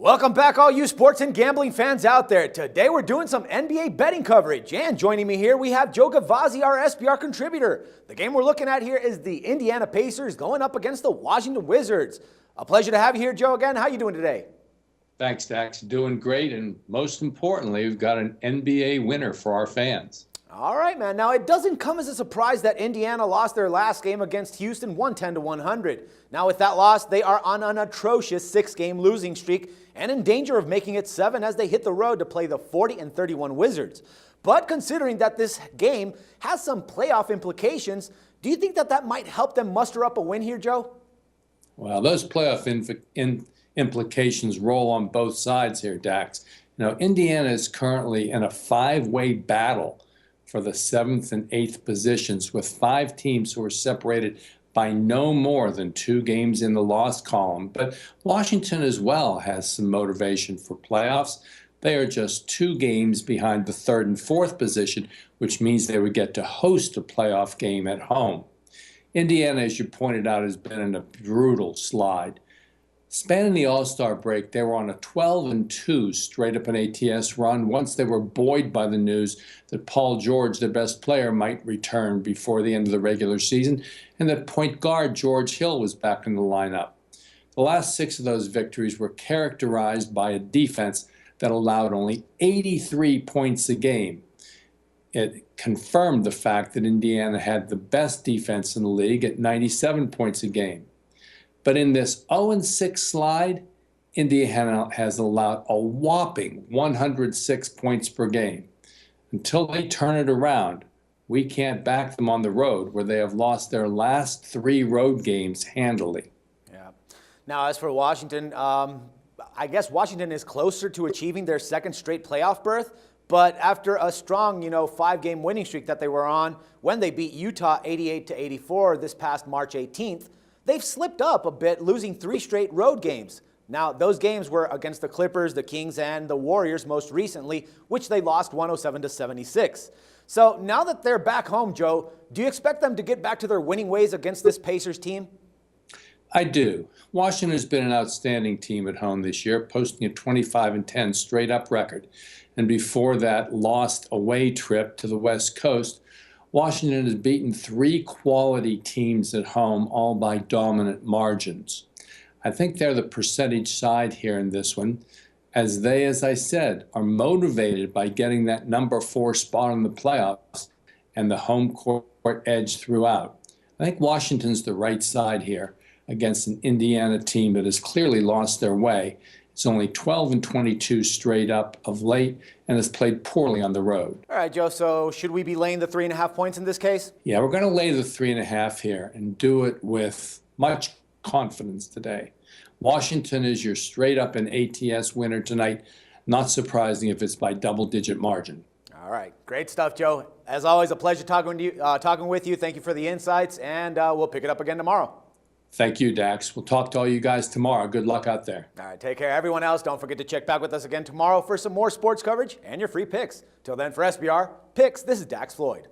Welcome back, all you sports and gambling fans out there. Today we're doing some NBA betting coverage, and joining me here we have Joe Gavazzi, our SBR contributor. The game we're looking at here is the Indiana Pacers going up against the Washington Wizards. A pleasure to have you here, Joe, again. How you doing today? Thanks, Dax. Doing great, and most importantly, we've got an NBA winner for our fans. All right, man. Now, it doesn't come as a surprise that Indiana lost their last game against Houston 110-100. Now, with that loss, they are on an atrocious 6-game losing streak and in danger of making it 7 as they hit the road to play the 40-31 Wizards. But considering that this game has some playoff implications, do you think that that might help them muster up a win here, Joe? Well, those playoff implications roll on both sides here, Dax. You know, Indiana is currently in a 5-way battle for the 7th and 8th positions, with 5 teams who are separated by no more than 2 games in the loss column. But Washington as well has some motivation for playoffs. They are just 2 games behind the 3rd and 4th position, which means they would get to host a playoff game at home. Indiana, as you pointed out, has been in a brutal slide. Spanning the All-Star break, they were on a 12-2 straight-up an ATS run once they were buoyed by the news that Paul George, their best player, might return before the end of the regular season, and that point guard George Hill was back in the lineup. The last 6 of those victories were characterized by a defense that allowed only 83 points a game. It confirmed the fact that Indiana had the best defense in the league at 97 points a game. But in this 0-6 slide, Indiana has allowed a whopping 106 points per game. Until they turn it around, we can't back them on the road, where they have lost their last 3 road games handily. Yeah. Now, as for Washington, I guess Washington is closer to achieving their 2nd straight playoff berth. But after a strong, 5-game winning streak that they were on when they beat Utah 88-84 this past March 18th, they've slipped up a bit, losing 3 straight road games. Now, those games were against the Clippers, the Kings, and the Warriors most recently, which they lost 107-76. So now that they're back home, Joe, do you expect them to get back to their winning ways against this Pacers team? I do. Washington has been an outstanding team at home this year, posting a 25-10 straight-up record. And before that lost away trip to the West Coast, Washington has beaten 3 quality teams at home, all by dominant margins. I think they're the percentage side here in this one, as they, as I said, are motivated by getting that number 4 spot in the playoffs and the home court edge throughout. I think Washington's the right side here against an Indiana team that has clearly lost their way. It's only 12-22 straight up of late and has played poorly on the road. All right, Joe, so should we be laying the 3.5 points in this case? Yeah, we're going to lay the 3.5 here and do it with much confidence today. Washington is your straight up and ATS winner tonight. Not surprising if it's by double-digit margin. All right, great stuff, Joe. As always, a pleasure talking with you. Thank you for the insights, and we'll pick it up again tomorrow. Thank you, Dax. We'll talk to all you guys tomorrow. Good luck out there. All right, take care. Everyone else, don't forget to check back with us again tomorrow for some more sports coverage and your free picks. Till then, for SBR Picks, this is Dax Floyd.